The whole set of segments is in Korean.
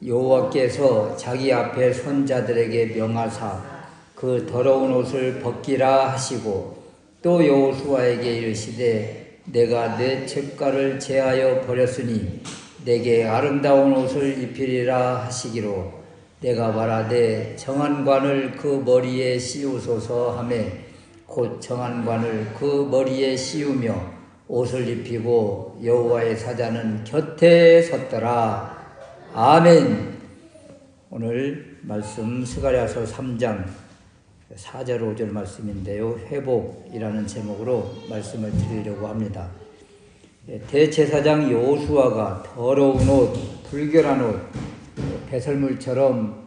여호와께서 자기 앞에 선 자들에게 명하사 그 더러운 옷을 벗기라 하시고 또 여호수아에게 이르시되 내가 내 책가를 제하여 버렸으니 내게 아름다운 옷을 입히리라 하시기로 내가 말하되 정한 관을 그 머리에 씌우소서 하며 곧 정한 관을 그 머리에 씌우며 옷을 입히고 여호와의 사자는 곁에 섰더라. 아멘. 오늘 말씀 스가랴서 3장 4절 5절 말씀인데요. 회복이라는 제목으로 말씀을 드리려고 합니다. 대제사장 여호수아가 더러운 옷, 불결한 옷, 배설물처럼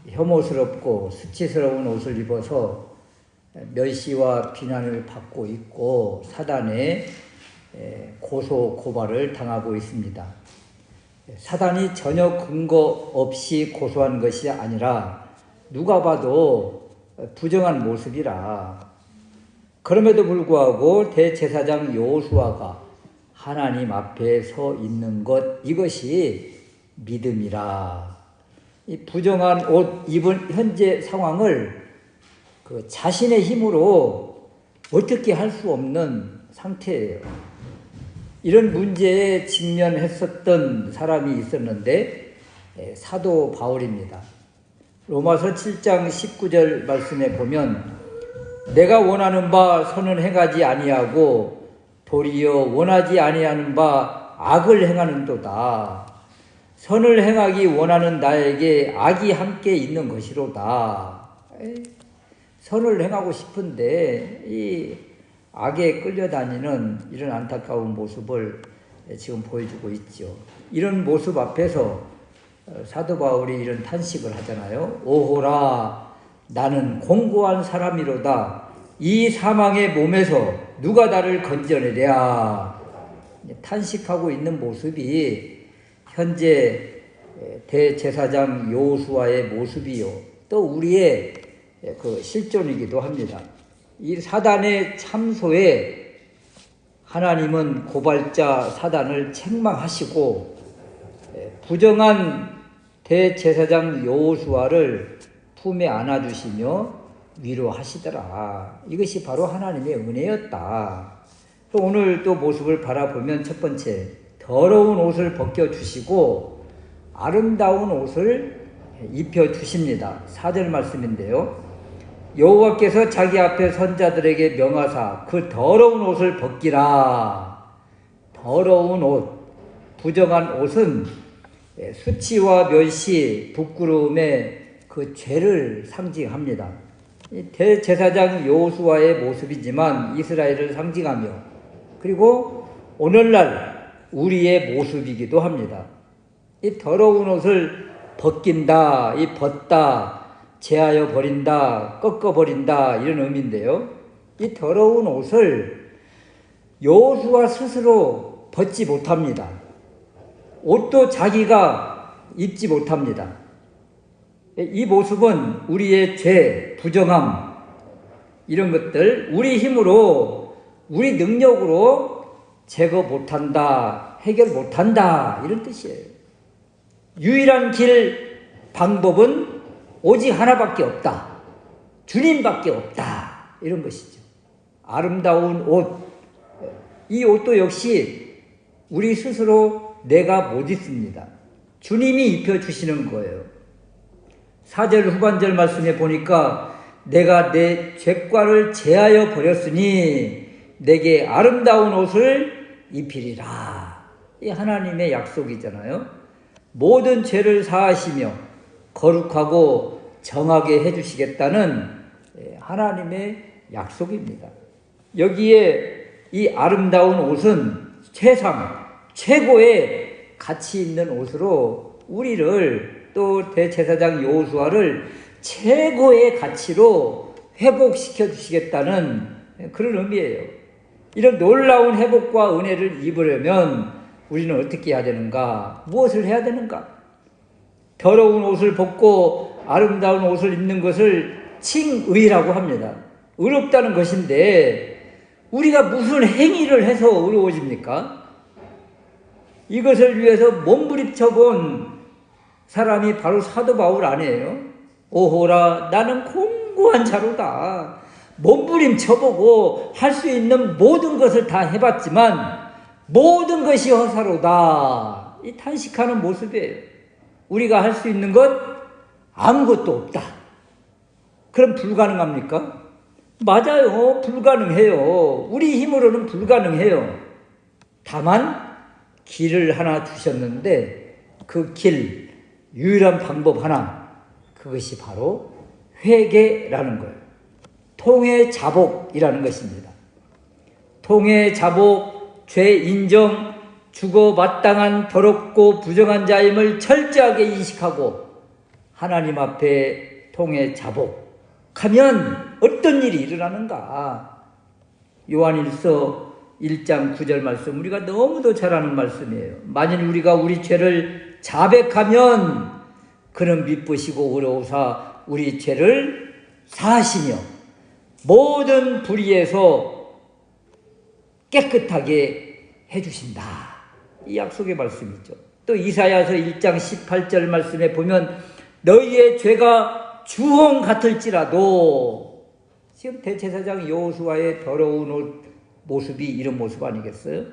혐오스럽고 수치스러운 옷을 입어서 멸시와 비난을 받고 있고 사단의 고소 고발을 당하고 있습니다. 사단이 전혀 근거 없이 고소한 것이 아니라 누가 봐도 부정한 모습이라. 그럼에도 불구하고 대제사장 여호수아가 하나님 앞에 서 있는 것, 이것이 믿음이라. 이 부정한 옷 입은 현재 상황을 그 자신의 힘으로 어떻게 할 수 없는 상태예요. 이런 문제에 직면했었던 사람이 있었는데 사도 바울입니다. 로마서 7장 19절 말씀에 보면 내가 원하는 바 선은 행하지 아니하고 도리어 원하지 아니하는 바 악을 행하는도다. 선을 행하기 원하는 나에게 악이 함께 있는 것이로다. 선을 행하고 싶은데 이 악에 끌려다니는 이런 안타까운 모습을 지금 보여주고 있죠. 이런 모습 앞에서 사도 바울이 이런 탄식을 하잖아요. 오호라 나는 공고한 사람이로다. 이 사망의 몸에서 누가 나를 건져내랴. 탄식하고 있는 모습이 현재 대제사장 여호수아의 모습이요. 또 우리의 그 실존이기도 합니다. 이 사단의 참소에 하나님은 고발자 사단을 책망하시고 부정한 대제사장 여호수아를 품에 안아주시며 위로하시더라. 이것이 바로 하나님의 은혜였다. 또 오늘 또 모습을 바라보면 첫 번째, 더러운 옷을 벗겨주시고 아름다운 옷을 입혀주십니다. 4절 말씀인데요. 여호와께서 자기 앞에 선자들에게 명하사 그 더러운 옷을 벗기라. 더러운 옷, 부정한 옷은 수치와 멸시, 부끄러움의 그 죄를 상징합니다. 대제사장 여호수아의 모습이지만 이스라엘을 상징하며 그리고 오늘날 우리의 모습이기도 합니다. 이 더러운 옷을 벗긴다, 이 벗다, 제하여 버린다, 꺾어버린다 이런 의미인데요. 이 더러운 옷을 여호수아 스스로 벗지 못합니다. 옷도 자기가 입지 못합니다. 이 모습은 우리의 죄, 부정함 이런 것들 우리 힘으로 우리 능력으로 제거 못한다, 해결 못한다 이런 뜻이에요. 유일한 길, 방법은 오직 하나밖에 없다. 주님밖에 없다. 이런 것이죠. 아름다운 옷. 이 옷도 역시 우리 스스로 내가 못 입습니다. 주님이 입혀주시는 거예요. 4절 후반절 말씀에 보니까 내가 내 죄과를 제하여 버렸으니 내게 아름다운 옷을 입히리라. 이 하나님의 약속이잖아요. 모든 죄를 사하시며 거룩하고 정하게 해주시겠다는 하나님의 약속입니다. 여기에 이 아름다운 옷은 최고의 가치 있는 옷으로 우리를 또 대제사장 여호수아를 최고의 가치로 회복시켜 주시겠다는 그런 의미예요. 이런 놀라운 회복과 은혜를 입으려면 우리는 어떻게 해야 되는가? 무엇을 해야 되는가? 더러운 옷을 벗고 아름다운 옷을 입는 것을 칭의라고 합니다. 의롭다는 것인데 우리가 무슨 행위를 해서 의로워집니까? 이것을 위해서 몸부림쳐 본 사람이 바로 사도 바울 아니에요? 오호라 나는 공고한 자로다. 몸부림쳐보고 할 수 있는 모든 것을 다 해봤지만 모든 것이 허사로다. 이 탄식하는 모습이에요. 우리가 할 수 있는 것 아무것도 없다. 그럼 불가능합니까? 맞아요. 불가능해요. 우리 힘으로는 불가능해요. 다만 길을 하나 주셨는데 그 길, 유일한 방법 하나, 그것이 바로 회개라는 거예요. 통회자복이라는 것입니다. 통회자복, 죄 인정, 죽어 마땅한 더럽고 부정한 자임을 철저하게 인식하고 하나님 앞에 통회자복하면 어떤 일이 일어나는가? 요한일서 1장 9절 말씀, 우리가 너무도 잘 아는 말씀이에요. 만일 우리가 우리 죄를 자백하면 그는 미쁘시고 의로우사 우리 죄를 사하시며 모든 불의에서 깨끗하게 해주신다. 이 약속의 말씀이죠. 또 이사야서 1장 18절 말씀에 보면 너희의 죄가 주홍 같을지라도, 지금 대제사장 여호수아의 더러운 옷 모습이 이런 모습 아니겠어요?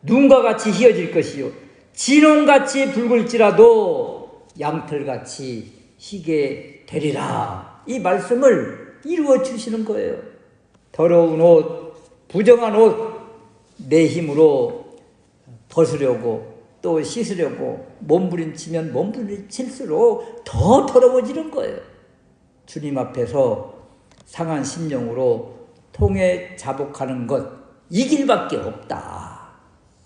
눈과 같이 희어질 것이요 진홍같이 붉을지라도 양털같이 희게 되리라. 이 말씀을 이루어 주시는 거예요. 더러운 옷, 부정한 옷 내 힘으로 벗으려고 또 씻으려고 몸부림치면 몸부림칠수록 더 더러워지는 거예요. 주님 앞에서 상한 심령으로 통회자복하는 것, 이 길밖에 없다.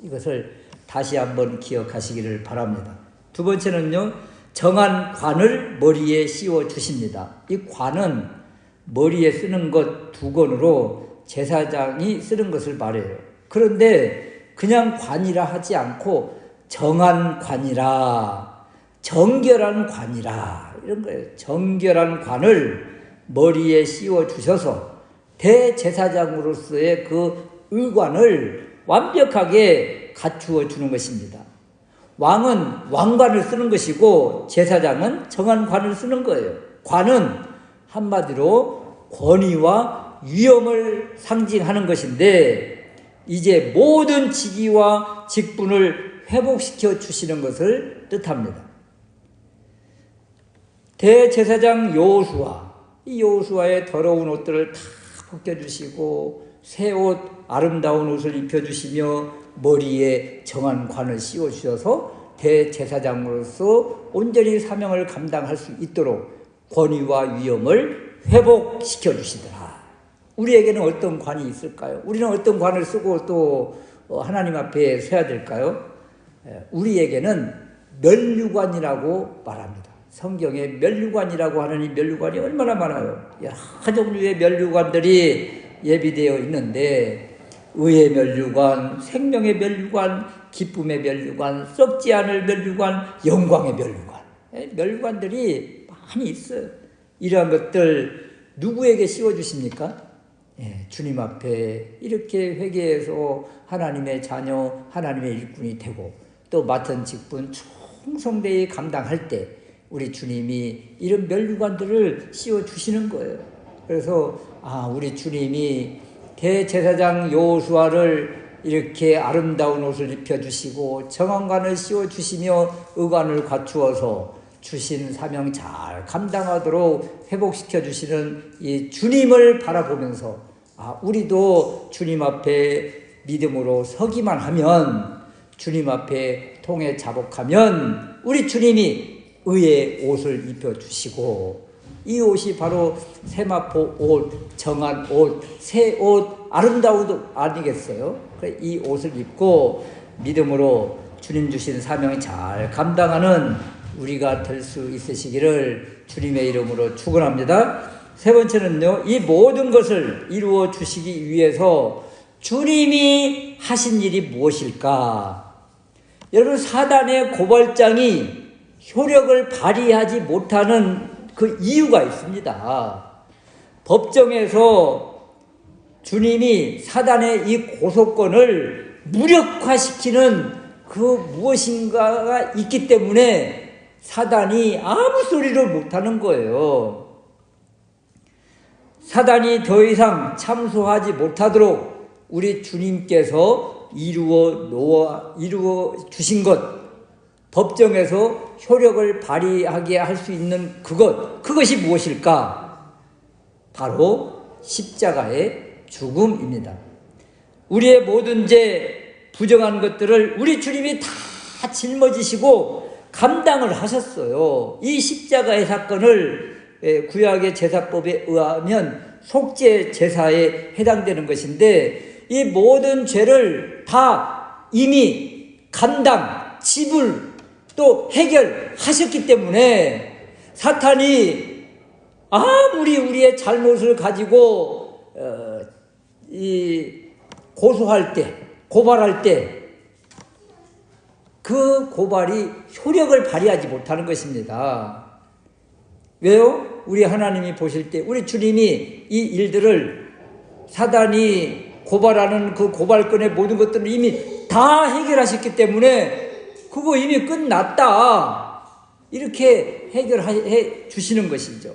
이것을 다시 한번 기억하시기를 바랍니다. 두 번째는요, 정한 관을 머리에 씌워 주십니다. 이 관은 머리에 쓰는 것 두 권으로 제사장이 쓰는 것을 말해요. 그런데 그냥 관이라 하지 않고 정한 관이라, 정결한 관이라, 이런 거예요. 정결한 관을 머리에 씌워 주셔서 대제사장으로서의 그 의관을 완벽하게 갖추어 주는 것입니다. 왕은 왕관을 쓰는 것이고 제사장은 정한 관을 쓰는 거예요. 관은 한마디로 권위와 위엄을 상징하는 것인데 이제 모든 직위와 직분을 회복시켜 주시는 것을 뜻합니다. 대제사장 여호수아, 이 여호수아의 더러운 옷들을 다 벗겨주시고 새 옷, 아름다운 옷을 입혀주시며 머리에 정한 관을 씌워주셔서 대제사장으로서 온전히 사명을 감당할 수 있도록 권위와 위엄을 회복시켜 주시더라. 우리에게는 어떤 관이 있을까요? 우리는 어떤 관을 쓰고 또 하나님 앞에 서야 될까요? 우리에게는 면류관이라고 말합니다. 성경에 면류관이라고 하는 이 면류관이 얼마나 많아요. 여러 종류의 면류관들이 예비되어 있는데 의의 면류관, 생명의 면류관, 기쁨의 면류관, 썩지 않을 면류관, 영광의 면류관. 면류관들이 많이 있어요. 이러한 것들 누구에게 씌워주십니까? 주님 앞에 이렇게 회개해서 하나님의 자녀, 하나님의 일꾼이 되고 또 맡은 직분 충성되이 감당할 때 우리 주님이 이런 면류관들을 씌워주시는 거예요. 그래서 우리 주님이 대제사장 여호수아를 이렇게 아름다운 옷을 입혀주시고 정한관을 씌워주시며 의관을 갖추어서 주신 사명 잘 감당하도록 회복시켜주시는 이 주님을 바라보면서 우리도 주님 앞에 믿음으로 서기만 하면, 주님 앞에 통회자복하면 우리 주님이 의의 옷을 입혀주시고, 이 옷이 바로 세마포 옷, 정한 옷, 새 옷, 아름다운 옷 아니겠어요? 이 옷을 입고 믿음으로 주님 주신 사명을 잘 감당하는 우리가 될 수 있으시기를 주님의 이름으로 축원합니다. 세 번째는요, 이 모든 것을 이루어 주시기 위해서 주님이 하신 일이 무엇일까? 여러분, 사단의 고발장이 효력을 발휘하지 못하는 그 이유가 있습니다. 법정에서 주님이 사단의 이 고소권을 무력화시키는 그 무엇인가가 있기 때문에 사단이 아무 소리를 못하는 거예요. 사단이 더 이상 참소하지 못하도록 우리 주님께서 이루어 주신 것, 법정에서 효력을 발휘하게 할 수 있는 그것이 무엇일까? 바로 십자가의 죽음입니다. 우리의 모든 죄, 부정한 것들을 우리 주님이 다 짊어지시고 감당을 하셨어요. 이 십자가의 사건을 구약의 제사법에 의하면 속죄 제사에 해당되는 것인데, 이 모든 죄를 다 이미 감당, 지불, 또 해결하셨기 때문에 사탄이 아무리 우리의 잘못을 가지고 고소할 때, 고발할 때 그 고발이 효력을 발휘하지 못하는 것입니다. 왜요? 우리 하나님이 보실 때 우리 주님이 이 일들을, 사단이 고발하는 그 고발건의 모든 것들을 이미 다 해결하셨기 때문에 그거 이미 끝났다, 이렇게 해결해 주시는 것이죠.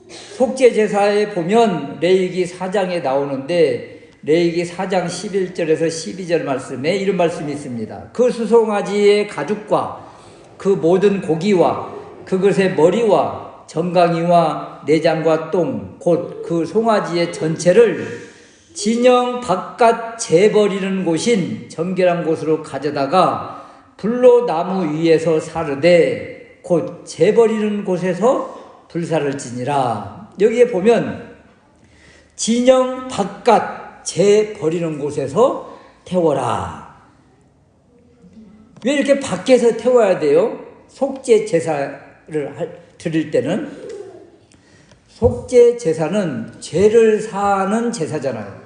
속죄제사에 보면 레위기 4장에 나오는데, 레위기 4장 11절에서 12절 말씀에 이런 말씀이 있습니다. 그 수송아지의 가죽과 그 모든 고기와 그것의 머리와 정강이와 내장과 똥, 곧 그 송아지의 전체를 진영 바깥 재버리는 곳인 정결한 곳으로 가져다가 불로 나무 위에서 사르되, 곧 재버리는 곳에서 불사를 지니라. 여기에 보면 진영 바깥 재버리는 곳에서 태워라. 왜 이렇게 밖에서 태워야 돼요? 속죄 제사를 드릴 때는, 속죄 제사는 죄를 사하는 제사잖아요.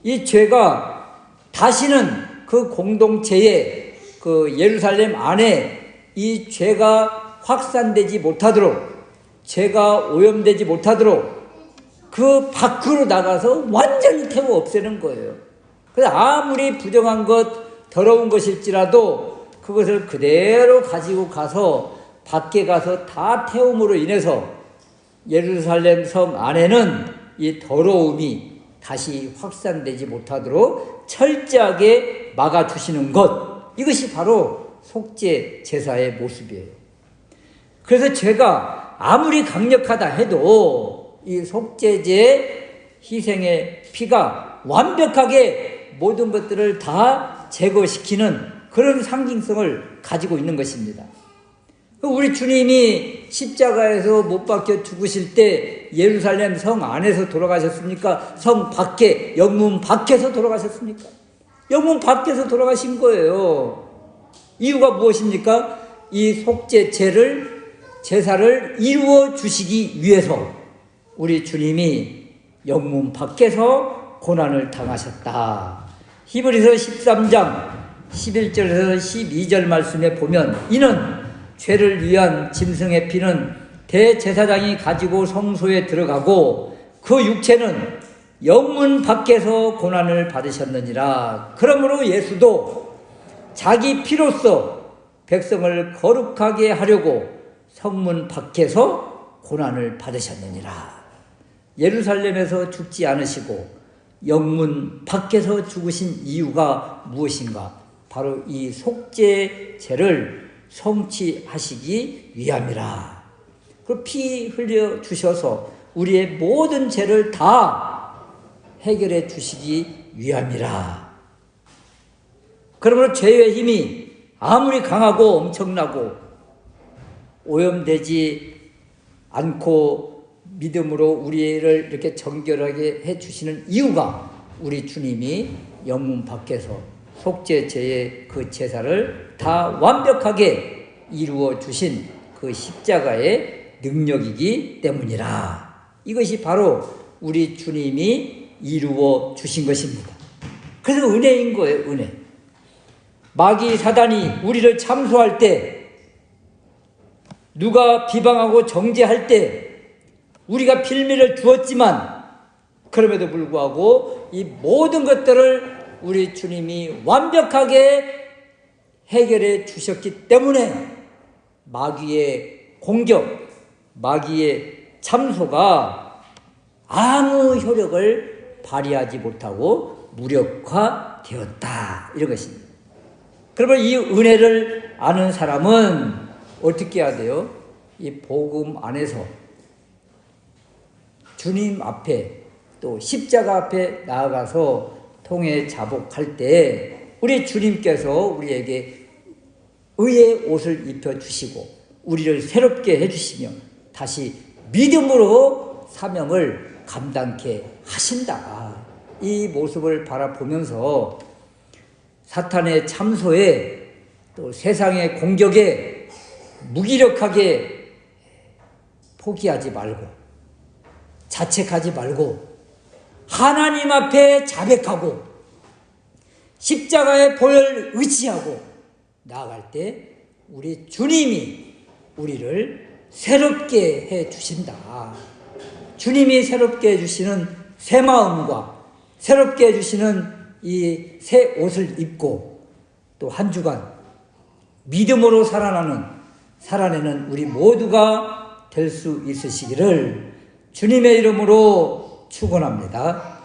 이 죄가 다시는 그 공동체에, 그 예루살렘 안에 이 죄가 확산되지 못하도록, 죄가 오염되지 못하도록 그 밖으로 나가서 완전히 태워 없애는 거예요. 그래서 아무리 부정한 것, 더러운 것일지라도 그것을 그대로 가지고 가서 밖에 가서 다 태움으로 인해서 예루살렘 성 안에는 이 더러움이 다시 확산되지 못하도록 철저하게 막아주시는 것, 이것이 바로 속죄 제사의 모습이에요. 그래서 죄가 아무리 강력하다 해도 이 속죄제 희생의 피가 완벽하게 모든 것들을 다 제거시키는 그런 상징성을 가지고 있는 것입니다. 우리 주님이 십자가에서 못 박혀 죽으실 때 예루살렘 성 안에서 돌아가셨습니까? 성 밖에, 영문 밖에서 돌아가셨습니까? 영문 밖에서 돌아가신 거예요. 이유가 무엇입니까? 이 속죄 제사를 이루어 주시기 위해서 우리 주님이 영문 밖에서 고난을 당하셨다. 히브리서 13장 11절에서 12절 말씀에 보면, 이는 죄를 위한 짐승의 피는 대제사장이 가지고 성소에 들어가고 그 육체는 영문 밖에서 고난을 받으셨느니라. 그러므로 예수도 자기 피로써 백성을 거룩하게 하려고 성문 밖에서 고난을 받으셨느니라. 예루살렘에서 죽지 않으시고 영문 밖에서 죽으신 이유가 무엇인가? 바로 이 속죄제를 성취하시기 위함이라. 그 피 흘려 주셔서 우리의 모든 죄를 다 해결해 주시기 위함이라. 그러므로 죄의 힘이 아무리 강하고 엄청나고 오염되지 않고 믿음으로 우리를 이렇게 정결하게 해주시는 이유가, 우리 주님이 영문 밖에서 속죄제의 그 제사를 다 완벽하게 이루어 주신 그 십자가의 능력이기 때문이라. 이것이 바로 우리 주님이 이루어 주신 것입니다. 그래서 은혜인 거예요, 은혜. 마귀 사단이 우리를 참소할 때, 누가 비방하고 정죄할 때 우리가 빌미를 주었지만, 그럼에도 불구하고 이 모든 것들을 우리 주님이 완벽하게 해결해 주셨기 때문에 마귀의 공격, 마귀의 참소가 아무 효력을 발휘하지 못하고 무력화되었다. 이런 것입니다. 그러면 이 은혜를 아는 사람은 어떻게 해야 돼요? 이 복음 안에서 주님 앞에 또 십자가 앞에 나아가서 통해 자복할 때 우리 주님께서 우리에게 의의 옷을 입혀주시고 우리를 새롭게 해주시며 다시 믿음으로 사명을 감당케 하신다. 이 모습을 바라보면서 사탄의 참소에 또 세상의 공격에 무기력하게 포기하지 말고 자책하지 말고 하나님 앞에 자백하고 십자가의 보혈을 의지하고 나아갈 때 우리 주님이 우리를 새롭게 해 주신다. 주님이 새롭게 해 주시는 새 마음과 새롭게 해 주시는 이 새 옷을 입고 또 한 주간 믿음으로 살아내는 우리 모두가 될 수 있으시기를 주님의 이름으로 축원합니다.